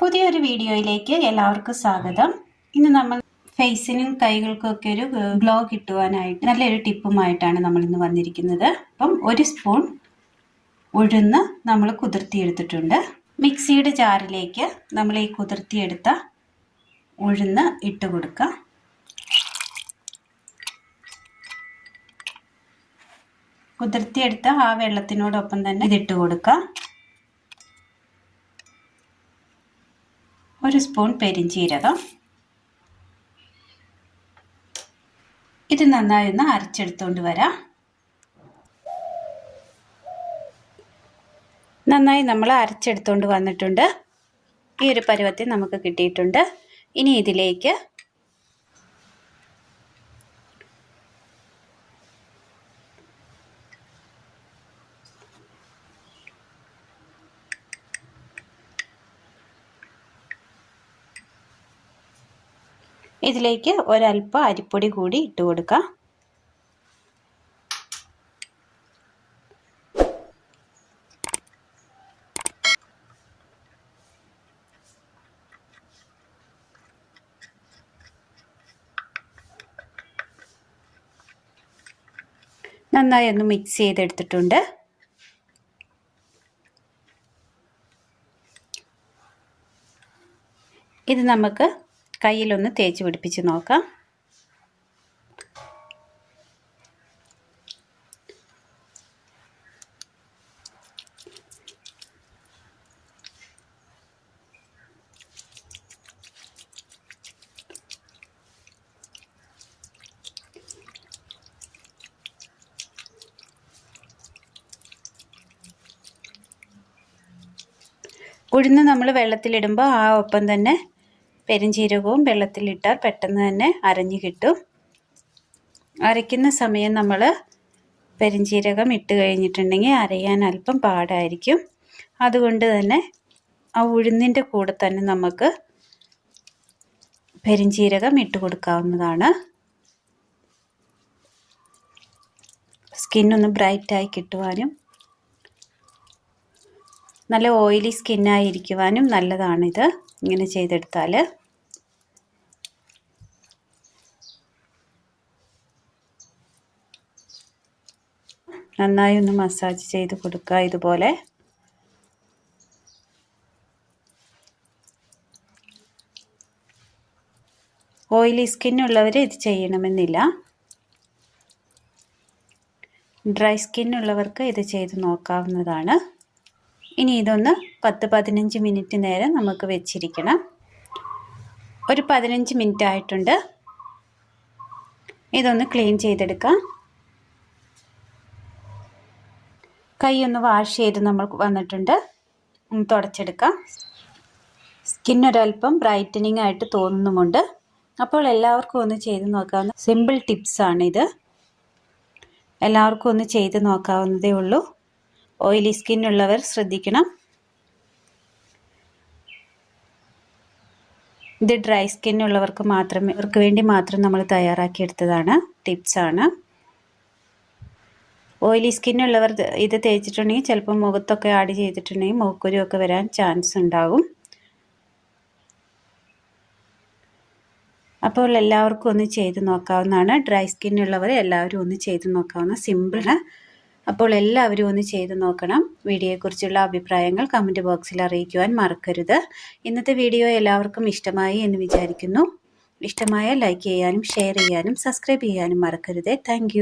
പുതിയൊരു വീഡിയോയിലേക്ക് എല്ലാവർക്കും സ്വാഗതം. ഇന്ന് നമ്മൾ ഫേസിനും കൈകൾക്കും ഒക്കെ ഒരു ഗ്ലോ കിട്ടുവാനായിട്ട് നല്ലൊരു ടിപ്പുമായിട്ടാണ് നമ്മൾ ഇന്ന് വന്നിരിക്കുന്നത്. അപ്പം 1 സ്പൂൺ ഉഴുന്ന് നമ്മൾ കുതിർത്തിയെടുത്തിട്ടുണ്ട്. മിക്സിയുടെ ജാറിലേക്ക് നമ്മൾ ഈ കുതിർത്തിയെടുത്ത ഉഴുന്ന് ഇട്ട് കൊടുക്കുക. കുതിർത്തിയെടുത്ത ആ വെള്ളത്തിനോടൊപ്പം തന്നെ ഇതിട്ട് കൊടുക്കുക. 1 സ്പൂൺ പെരിഞ്ചീരകം. ഇത് നന്നായി ഒന്ന് അരച്ചെടുത്തുകൊണ്ട് വരാം. നന്നായി നമ്മൾ അരച്ചെടുത്തുകൊണ്ട് വന്നിട്ടുണ്ട്. ഈ ഒരു പരുവത്തിൽ നമുക്ക് കിട്ടിയിട്ടുണ്ട്. ഇനി ഇതിലേക്ക് ഒരല്പം അരിപ്പൊടി കൂടി ഇട്ട് കൊടുക്കാം. നന്നായി ഒന്ന് മിക്സ് ചെയ്തെടുത്തിട്ടുണ്ട്. ഇത് നമുക്ക് കയ്യിലൊന്ന് തേച്ച് പിടിപ്പിച്ച് നോക്കാം. ഉഴുന്ന് നമ്മൾ വെള്ളത്തിലിടുമ്പോൾ ആ ഒപ്പം തന്നെ പെരിഞ്ചീരകവും വെള്ളത്തിലിട്ടാൽ പെട്ടെന്ന് തന്നെ അരഞ്ഞു കിട്ടും. അരയ്ക്കുന്ന സമയം നമ്മൾ പെരിഞ്ചീരകം ഇട്ട് കഴിഞ്ഞിട്ടുണ്ടെങ്കിൽ അരയാൻ അല്പം പാടായിരിക്കും. അതുകൊണ്ട് തന്നെ ആ ഉഴുന്നിൻ്റെ കൂടെ തന്നെ നമുക്ക് പെരിഞ്ചീരകം ഇട്ട് കൊടുക്കാവുന്നതാണ്. സ്കിന്നൊന്ന് ബ്രൈറ്റായി കിട്ടുവാനും നല്ല ഓയിലി സ്കിന്നായിരിക്കുവാനും നല്ലതാണിത് ഇങ്ങനെ ചെയ്തെടുത്താൽ. നന്നായി ഒന്ന് മസാജ് ചെയ്ത് കൊടുക്കുക. ഇതുപോലെ ഓയിലി സ്കിന്നുള്ളവർ ഇത് ചെയ്യണമെന്നില്ല. ഡ്രൈ സ്കിന്നുള്ളവർക്ക് ഇത് ചെയ്ത് നോക്കാവുന്നതാണ്. ഇനി ഇതൊന്ന് 10-15 മിനിറ്റ് നേരം നമുക്ക് വെച്ചിരിക്കണം. ഒരു 15 മിനിറ്റ് ആയിട്ടുണ്ട്. ഇതൊന്ന് ക്ലീൻ ചെയ്തെടുക്കാം. കൈ ഒന്ന് വാഷ് ചെയ്ത് നമ്മൾ വന്നിട്ടുണ്ട്. തുടച്ചെടുക്കാം. സ്കിന്നൊരൽപ്പം ബ്രൈറ്റനിങ് ആയിട്ട് തോന്നുന്നുമുണ്ട്. അപ്പോൾ എല്ലാവർക്കും ഒന്ന് ചെയ്ത് നോക്കാവുന്ന സിമ്പിൾ ടിപ്സാണിത്. എല്ലാവർക്കും ഒന്ന് ചെയ്ത് നോക്കാവുന്നതേ ഉള്ളൂ. ഓയിലി സ്കിന്നുള്ളവർ ശ്രദ്ധിക്കണം. ഇത് ഡ്രൈ സ്കിന്നുള്ളവർക്ക് വേണ്ടി മാത്രം നമ്മൾ തയ്യാറാക്കിയെടുത്തതാണ്, ടിപ്സാണ്. ഓയിലി സ്കിന്നുള്ളവർ ഇത് തേച്ചിട്ടുണ്ടെങ്കിൽ ചിലപ്പോൾ മുഖത്തൊക്കെ ആഡ് ചെയ്തിട്ടുണ്ടെങ്കിൽ മുഖക്കുരുവൊക്കെ വരാൻ ചാൻസ് ഉണ്ടാകും. അപ്പോൾ എല്ലാവർക്കും ഒന്ന് ചെയ്ത് നോക്കാവുന്നതാണ്. ഡ്രൈ സ്കിന്നുള്ളവർ എല്ലാവരും ഒന്ന് ചെയ്ത് നോക്കാവുന്ന സിമ്പിളാണ്. അപ്പോൾ എല്ലാവരും ഒന്ന് ചെയ്ത് നോക്കണം. വീഡിയോയെക്കുറിച്ചുള്ള അഭിപ്രായങ്ങൾ കമൻറ്റ് ബോക്സിൽ അറിയിക്കുവാൻ മറക്കരുത്. ഇന്നത്തെ വീഡിയോ എല്ലാവർക്കും ഇഷ്ടമായി എന്ന് വിചാരിക്കുന്നു. ഇഷ്ടമായാൽ ലൈക്ക് ചെയ്യാനും ഷെയർ ചെയ്യാനും സബ്സ്ക്രൈബ് ചെയ്യാനും മറക്കരുത്. താങ്ക്